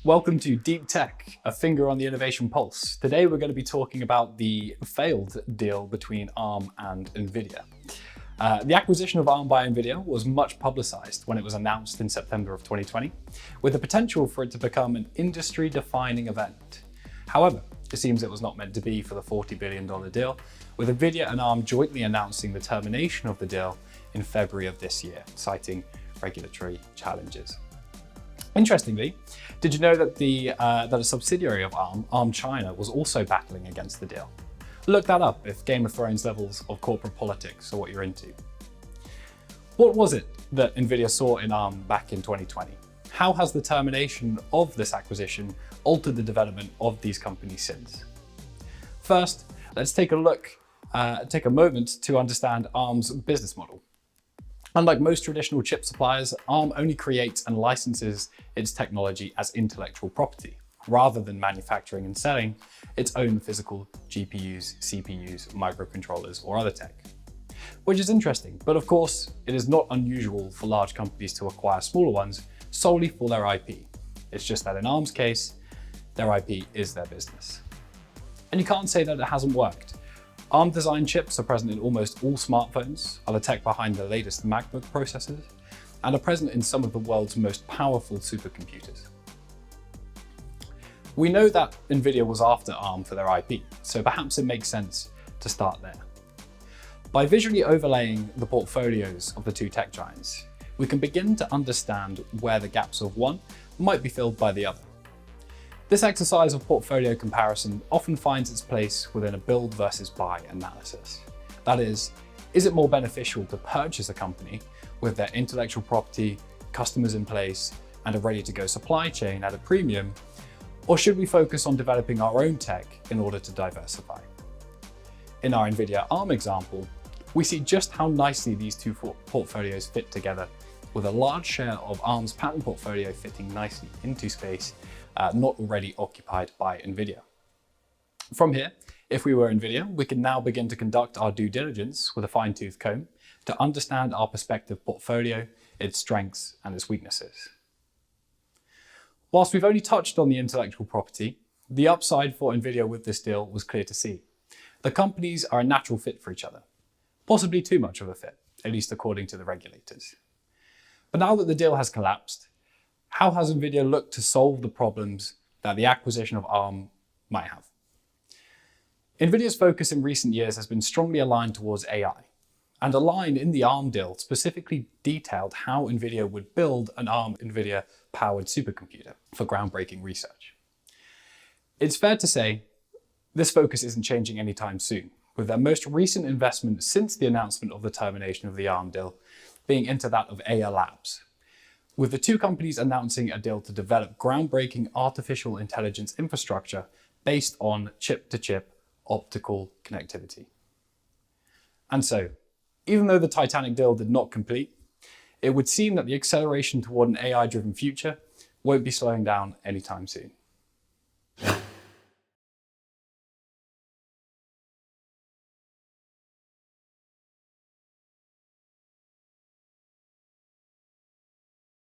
Welcome to Deep Tech, a finger on the innovation pulse. Today we're going to be talking about the failed deal between ARM and NVIDIA. The acquisition of ARM by NVIDIA was much publicized when it was announced in September of 2020, with the potential for it to become an industry-defining event. However, it seems it was not meant to be for the $40 billion deal, with NVIDIA and ARM jointly announcing the termination of the deal in February of this year, citing regulatory challenges. Interestingly, did you know that a subsidiary of ARM China, was also battling against the deal? Look that up if Game of Thrones levels of corporate politics are what you're into. What was it that NVIDIA saw in ARM back in 2020? How has the termination of this acquisition altered the development of these companies since? First, let's take a moment to understand ARM's business model. Unlike most traditional chip suppliers, ARM only creates and licenses its technology as intellectual property, rather than manufacturing and selling its own physical GPUs, CPUs, microcontrollers, or other tech. Which is interesting, but of course, it is not unusual for large companies to acquire smaller ones solely for their IP. It's just that in ARM's case, their IP is their business. And you can't say that it hasn't worked. ARM designed chips are present in almost all smartphones, are the tech behind the latest MacBook processors, and are present in some of the world's most powerful supercomputers. We know that NVIDIA was after ARM for their IP, so perhaps it makes sense to start there. By visually overlaying the portfolios of the two tech giants, we can begin to understand where the gaps of one might be filled by the other. This exercise of portfolio comparison often finds its place within a build versus buy analysis. That is it more beneficial to purchase a company with their intellectual property, customers in place, and a ready-to-go supply chain at a premium, or should we focus on developing our own tech in order to diversify? In our NVIDIA ARM example, we see just how nicely these two portfolios fit together, with a large share of ARM's patent portfolio fitting nicely into space not already occupied by NVIDIA. From here, if we were NVIDIA, we can now begin to conduct our due diligence with a fine-tooth comb to understand our prospective portfolio, its strengths and its weaknesses. Whilst we've only touched on the intellectual property, the upside for NVIDIA with this deal was clear to see. The companies are a natural fit for each other, possibly too much of a fit, at least according to the regulators. But now that the deal has collapsed, how has NVIDIA looked to solve the problems that the acquisition of ARM might have? NVIDIA's focus in recent years has been strongly aligned towards AI, and a line in the ARM deal specifically detailed how NVIDIA would build an ARM NVIDIA-powered supercomputer for groundbreaking research. It's fair to say this focus isn't changing anytime soon, with their most recent investment since the announcement of the termination of the ARM deal being into that of AI Labs, with the two companies announcing a deal to develop groundbreaking artificial intelligence infrastructure based on chip-to-chip optical connectivity. And so, even though the Titanic deal did not complete, it would seem that the acceleration toward an AI-driven future won't be slowing down anytime soon.